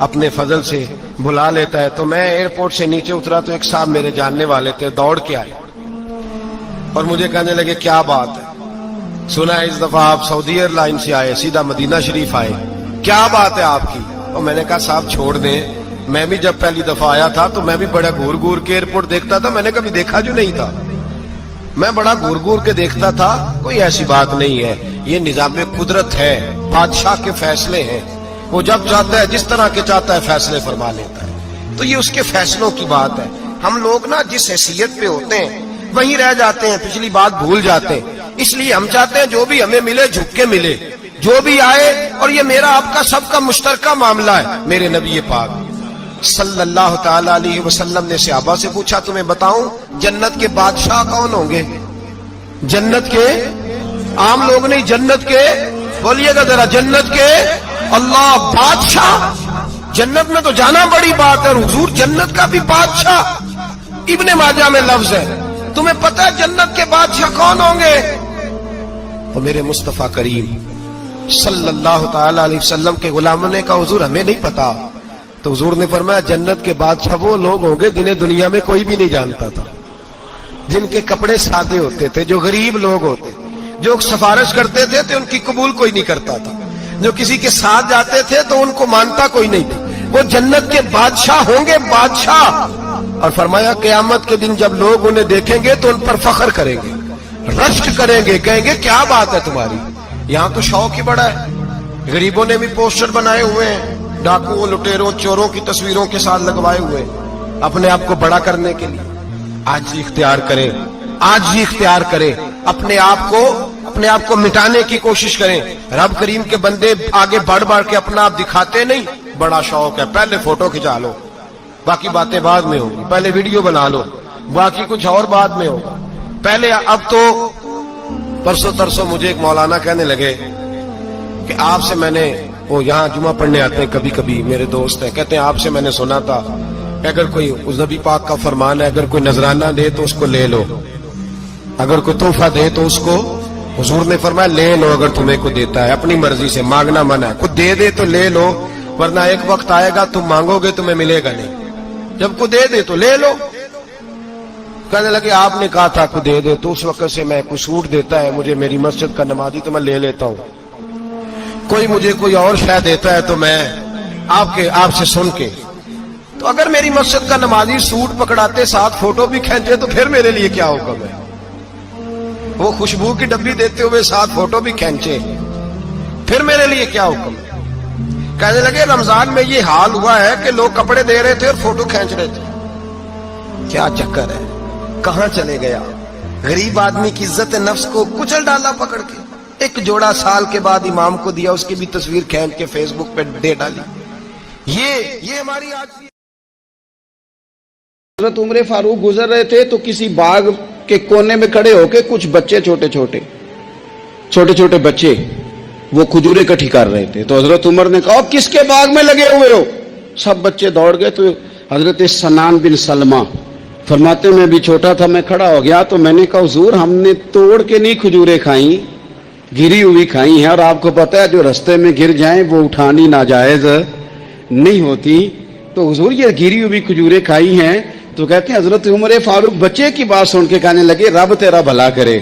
اپنے فضل سے بلا لیتا ہے. تو میں ایئرپورٹ سے نیچے اترا تو ایک صاحب میرے جاننے والے تھے, دوڑ کے آئے اور مجھے کہنے لگے کیا بات ہے, سنا ہے اس دفعہ آپ سعودی ایئر لائن سے آئے, سیدھا مدینہ شریف آئے, کیا بات ہے آپ کی؟ اور میں نے کہا صاحب چھوڑ دیں, میں بھی جب پہلی دفعہ آیا تھا تو میں بھی بڑا گور گور کے ایئرپورٹ دیکھتا تھا, میں نے کبھی دیکھا جو نہیں تھا, میں بڑا گور گور کے دیکھتا تھا, کوئی ایسی بات نہیں ہے, یہ نظام قدرت ہے, بادشاہ کے فیصلے ہیں, وہ جب چاہتا ہے جس طرح کے چاہتا ہے فیصلے فرما لیتا ہے, تو یہ اس کے فیصلوں کی بات ہے. ہم لوگ نا جس حیثیت پہ ہوتے ہیں وہیں رہ جاتے ہیں, پچھلی بات بھول جاتے ہیں, اس لیے ہم چاہتے ہیں جو بھی ہمیں ملے جھک کے ملے, جو بھی آئے, اور یہ میرا آپ کا سب کا مشترکہ معاملہ ہے. میرے نبی پاک صلی اللہ تعالی علیہ وسلم نے صحابہ سے پوچھا تمہیں بتاؤں جنت کے بادشاہ کون ہوں گے؟ جنت کے عام لوگ نہیں, جنت کے, بولیے گا ذرا, جنت کے اللہ بادشاہ. جنت میں تو جانا بڑی بات ہے, حضور جنت کا بھی بادشاہ, ابن ماجہ میں لفظ ہے. تمہیں پتہ ہے جنت کے بادشاہ کون ہوں گے؟ تو میرے مصطفیٰ کریم صلی اللہ تعالی علیہ وسلم کے غلاموں نے کہا حضور ہمیں نہیں پتا. تو حضور نے فرمایا جنت کے بادشاہ وہ لوگ ہوں گے جنہیں دنیا میں کوئی بھی نہیں جانتا تھا, جن کے کپڑے سادے ہوتے تھے, جو غریب لوگ ہوتے, جو سفارش کرتے تھے تو ان کی قبول کوئی نہیں کرتا تھا, جو کسی کے ساتھ جاتے تھے تو ان کو مانتا کوئی نہیں تھا. وہ جنت کے بادشاہ ہوں گے, بادشاہ. اور فرمایا قیامت کے دن جب لوگ انہیں دیکھیں گے تو ان پر فخر کریں گے, رشک کریں گے, کہیں گے کیا بات ہے تمہاری. یہاں تو شوق ہی بڑا ہے, غریبوں نے بھی پوسٹر بنائے ہوئے ہیں, ڈاکوؤں, لٹیروں, چوروں کی تصویروں کے ساتھ لگوائے ہوئے, اپنے آپ کو بڑا کرنے کے لیے. آج ہی اختیار کریں, آج ہی اختیار کریں, اپنے آپ کو مٹانے کی کوشش کریں. رب کریم کے بندے آگے بڑھ بڑھ کے اپنا آپ دکھاتے نہیں, بڑا شوق ہے, پہلے فوٹو کھچا لو, باقی باتیں بعد میں ہوگی, پہلے ویڈیو بنا لو, باقی کچھ اور بعد میں ہوگا. پہلے اب تو پرسوں ترسوں مجھے ایک مولانا کہنے لگے کہ آپ سے میں نے, وہ یہاں جمعہ پڑھنے آتے ہیں کبھی کبھی, میرے دوست ہیں, کہتے ہیں آپ سے میں نے سنا تھا اگر کوئی اس نبی پاک کا فرمان ہے, اگر کوئی نذرانہ دے تو اس کو لے لو, اگر کوئی تحفہ دے تو اس کو, حضور نے فرمایا لے لو اگر تمہیں کو دیتا ہے, اپنی مرضی سے, مانگنا منع ہے, کوئی دے دے تو لے لو, ورنہ ایک وقت آئے گا تم مانگو گے تمہیں ملے گا نہیں, جب کو دے دے تو لے لو. کہنے لگے آپ نے کہا تھا کو دے دے, تو اس وقت سے میں کوئی سوٹ دیتا ہے مجھے میری مسجد کا نمازی تو میں لے لیتا ہوں, کوئی مجھے کوئی اور شے دیتا ہے تو میں آپ سے سن کے, تو اگر میری مسجد کا نمازی سوٹ پکڑاتے ساتھ فوٹو بھی کھینچے تو پھر میرے لیے کیا حکم ہے, وہ خوشبو کی ڈبی دیتے ہوئے ساتھ فوٹو بھی کھینچے, پھر میرے لیے کیا حکم ہے. کہنے لگے رمضان میں یہ حال ہوا ہے کہ لوگ کپڑے دے رہے تھے اور فوٹو کھینچ رہے تھے, کیا چکر ہے, کہاں چلے گیا. غریب آدمی کی عزت نفس کو کچل ڈالا پکڑ کے, ایک جوڑا سال کے بعد امام کو دیا, اس کی بھی تصویر کھینچ کے فیس بک پہ دے ڈالی. یہ ہماری آج. حضرت عمر فاروق گزر رہے تھے تو کسی باغ کے کونے میں کھڑے ہو کے کچھ بچے چھوٹے چھوٹے بچے وہ کھجوریں اکٹھی کر رہے تھے. تو حضرت عمر نے کہا کس کے باغ میں لگے ہوئے ہو؟ سب بچے دوڑ گئے. تو حضرت سنان بن سلمہ فرماتے میں بھی چھوٹا تھا, میں کھڑا ہو گیا تو میں نے کہا حضور ہم نے توڑ کے نہیں کھجوریں کھائیں, گری ہوئی کھائی ہیں, اور آپ کو پتہ ہے جو رستے میں گر جائیں وہ اٹھانی ناجائز نہیں ہوتی, تو حضور یہ گری ہوئی کھجوریں کھائی ہیں. تو کہتے ہیں حضرت عمر فاروق بچے کی بات سن کے کہنے لگے رب تیرا بھلا کرے,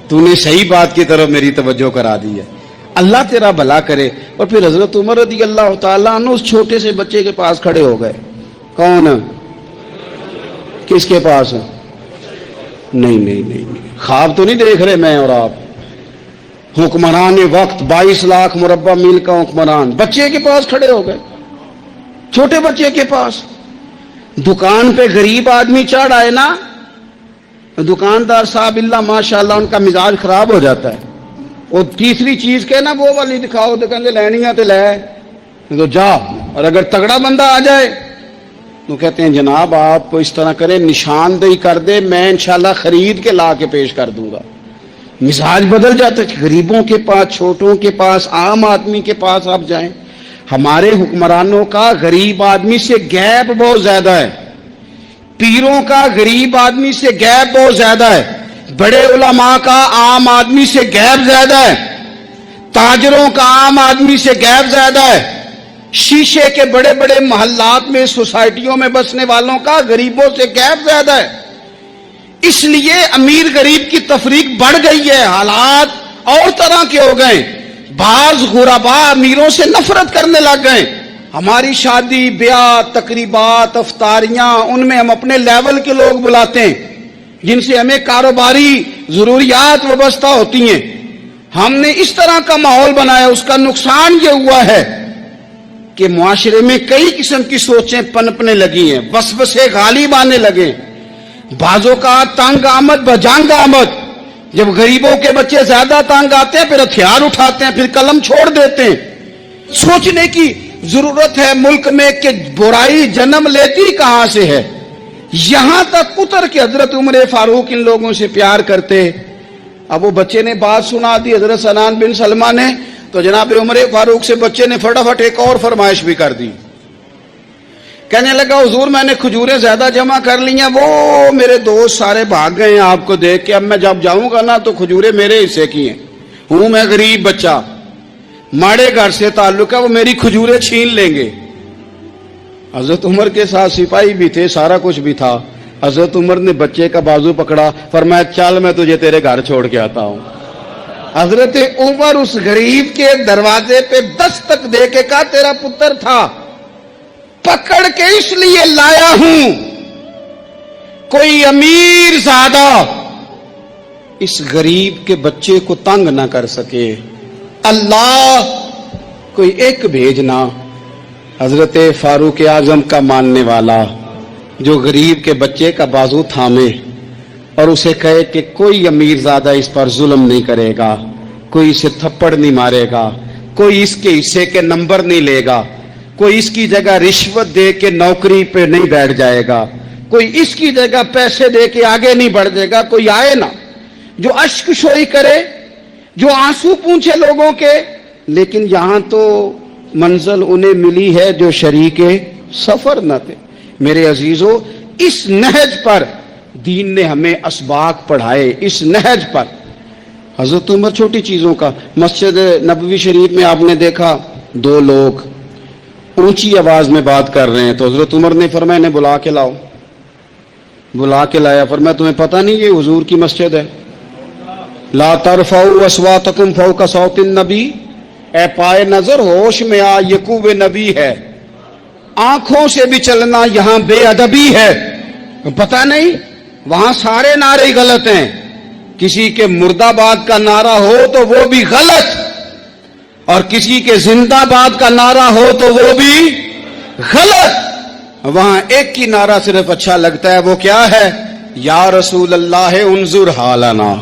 تو نے صحیح بات کی طرف میری توجہ کرا دی ہے, اللہ تیرا بھلا کرے. اور پھر حضرت عمر رضی اللہ تعالیٰ عنہ اس چھوٹے سے بچے کے پاس کھڑے ہو گئے. کون؟ کس کے پاس؟ نہیں, خواب تو نہیں دیکھ رہے میں اور آپ, حکمران وقت 22 لاکھ مربع میل کا حکمران بچے کے پاس کھڑے ہو گئے, چھوٹے بچے کے پاس. دکان پہ غریب آدمی چڑھ آئے نا, دکاندار صاحب اللہ ماشاءاللہ ان کا مزاج خراب ہو جاتا ہے, اور تیسری چیز کہ نا وہ والی دکھاؤ تو کہتے لینیاں تو لے تو جا, اور اگر تگڑا بندہ آ جائے تو کہتے ہیں جناب آپ اس طرح کریں نشاندہی کر دے, میں انشاءاللہ خرید کے لا کے پیش کر دوں گا. مزاج بدل جاتا ہے, غریبوں کے پاس, چھوٹوں کے پاس, عام آدمی کے پاس آپ جائیں. ہمارے حکمرانوں کا غریب آدمی سے گیپ بہت زیادہ ہے, پیروں کا غریب آدمی سے گیپ بہت زیادہ ہے, بڑے علماء کا عام آدمی سے گیپ زیادہ ہے, تاجروں کا عام آدمی سے گیپ زیادہ ہے. شیشے کے بڑے بڑے محلات میں سوسائٹیوں میں بسنے والوں کا غریبوں سے گیپ زیادہ ہے، اس لیے امیر غریب کی تفریق بڑھ گئی ہے، حالات اور طرح کے ہو گئے، بعض غربا امیروں سے نفرت کرنے لگ گئے۔ ہماری شادی بیاہ تقریبات افطاریاں ان میں ہم اپنے لیول کے لوگ بلاتے ہیں جن سے ہمیں کاروباری ضروریات وابستہ ہوتی ہیں، ہم نے اس طرح کا ماحول بنایا، اس کا نقصان یہ ہوا ہے کہ معاشرے میں کئی قسم کی سوچیں پنپنے لگی ہیں، وسوسے غالب آنے لگے، بعضوں کا تنگ آمد بجنگ آمد، جب غریبوں کے بچے زیادہ تنگ آتے ہیں پھر ہتھیار اٹھاتے ہیں، پھر قلم چھوڑ دیتے ہیں۔ سوچنے کی ضرورت ہے ملک میں کہ برائی جنم لیتی کہاں سے ہے۔ یہاں تک اتر کے حضرت عمر فاروق ان لوگوں سے پیار کرتے۔ اب وہ بچے نے بات سنا دی حضرت سنان بن سلمہ نے، تو جناب عمر فاروق سے بچے نے فٹافٹ ایک اور فرمائش بھی کر دی، کہنے لگا حضور میں نے کھجوریں زیادہ جمع کر لی ہیں، وہ میرے دوست سارے بھاگ گئے ہیں آپ کو دیکھ کے، اب میں جب جاؤں گا نا تو کھجوریں میرے حصے کی ہیں، ہوں میں غریب بچہ، ماڑے گھر سے تعلق ہے، وہ میری کھجوریں چھین لیں گے۔ حضرت عمر کے ساتھ سپاہی بھی تھے، سارا کچھ بھی تھا، حضرت عمر نے بچے کا بازو پکڑا، فرمایا چل میں تجھے تیرے گھر چھوڑ کے آتا ہوں۔ حضرت عمر اس غریب کے دروازے پہ دستک دے کے کہا تیرا پتر تھا، پکڑ کے اس لیے لایا ہوں کوئی امیر زادہ اس غریب کے بچے کو تنگ نہ کر سکے، اللہ کوئی ایک بھیجنا حضرت فاروق اعظم کا ماننے والا جو غریب کے بچے کا بازو تھامے اور اسے کہے کہ کوئی امیر زادہ اس پر ظلم نہیں کرے گا، کوئی اسے تھپڑ نہیں مارے گا، کوئی اس کے حصے کے نمبر نہیں لے گا، کوئی اس کی جگہ رشوت دے کے نوکری پہ نہیں بیٹھ جائے گا، کوئی اس کی جگہ پیسے دے کے آگے نہیں بڑھ جائے گا، کوئی آئے نا جو اشک شوئی کرے، جو آنسو پونچھے لوگوں کے، لیکن یہاں تو منزل انہیں ملی ہے جو شریک سفر نہ تھے۔ میرے عزیزو، اس نہج پر دین نے ہمیں اسباق پڑھائے، اس نہج پر۔ حضرت عمر چھوٹی چیزوں کا، مسجد نبوی شریف میں آپ نے دیکھا دو لوگ اونچی آواز میں بات کر رہے ہیں، تو حضرت عمر نے فرمایا انہیں بلا کے لاؤ، بلا کے لایا، فرمایا تمہیں پتہ نہیں یہ حضور کی مسجد ہے؟ لا ترفعوا اصواتکم فوق صوت النبی، اے پائے نظر ہوش میں آ، یہ کوب نبی ہے، آنکھوں سے بھی چلنا یہاں بے ادبی ہے۔ پتہ نہیں وہاں سارے نعرے غلط ہیں، کسی کے مرد آباد کا نعرہ ہو تو وہ بھی غلط، اور کسی کے زندہ باد کا نعرہ ہو تو وہ بھی غلط۔ وہاں ایک کی نعرہ صرف اچھا لگتا ہے، وہ کیا ہے؟ یا رسول اللہ انظر حالنا،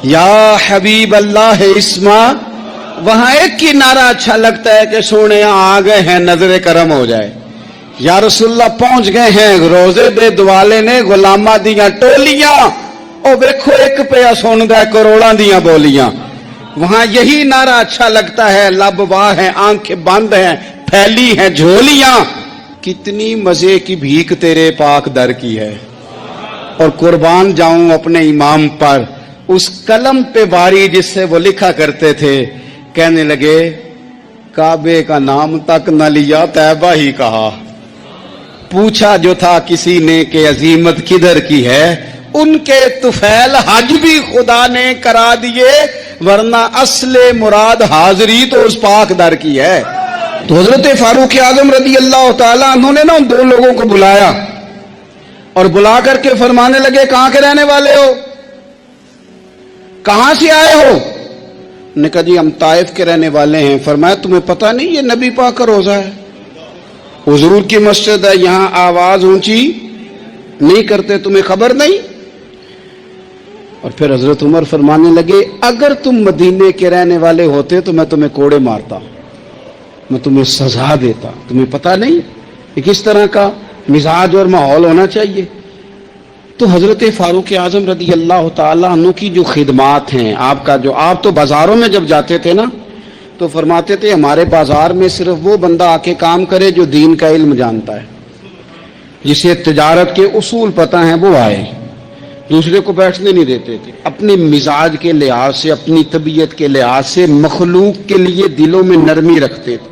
یا حبیب اللہ اسما۔ وہاں ایک کی نعرہ اچھا لگتا ہے کہ سونے آ گئے ہیں، نظر کرم ہو جائے، یا رسول اللہ پہنچ گئے ہیں، روزے دے دوالے نے غلامہ دیاں ٹولیاں، او ویکھو ایک پہ سندا ہے کروڑاں دیاں بولیاں۔ وہاں یہی نعرہ اچھا لگتا ہے، لب واہ ہیں، آنکھیں بند ہیں، پھیلی ہیں جھولیاں، کتنی مزے کی بھیک تیرے پاک در کی ہے۔ اور قربان جاؤں اپنے امام پر، اس قلم پہ باری جس سے وہ لکھا کرتے تھے، کہنے لگے کعبے کا نام تک نہ لیا، طیبہ ہی کہا۔ پوچھا جو تھا کسی نے کہ عظیمت کدھر کی ہے، ان کے طفیل حج بھی خدا نے کرا دیے، ورنہ اصل مراد حاضری تو اس پاک در کی ہے۔ تو حضرت فاروق اعظم رضی اللہ تعالیٰ عنہ نے نا ان دو لوگوں کو بلایا اور بلا کر کے فرمانے لگے کہاں کے رہنے والے ہو، کہاں سے آئے ہو؟ نے کہا جی ہم طائف کے رہنے والے ہیں۔ فرمایا تمہیں پتہ نہیں یہ نبی پاک کا روزہ ہے، حضور کی مسجد ہے، یہاں آواز اونچی نہیں کرتے، تمہیں خبر نہیں؟ اور پھر حضرت عمر فرمانے لگے اگر تم مدینے کے رہنے والے ہوتے تو میں تمہیں کوڑے مارتا، میں تمہیں سزا دیتا، تمہیں پتہ نہیں کہ کس طرح کا مزاج اور ماحول ہونا چاہیے۔ تو حضرت فاروق اعظم رضی اللہ تعالیٰ عنہ کی جو خدمات ہیں، آپ کا جو، آپ تو بازاروں میں جب جاتے تھے نا تو فرماتے تھے ہمارے بازار میں صرف وہ بندہ آ کے کام کرے جو دین کا علم جانتا ہے، جسے تجارت کے اصول پتہ ہیں وہ آئے، دوسرے کو بیٹھنے نہیں دیتے تھے۔ اپنے مزاج کے لحاظ سے، اپنی طبیعت کے لحاظ سے مخلوق کے لیے دلوں میں نرمی رکھتے تھے۔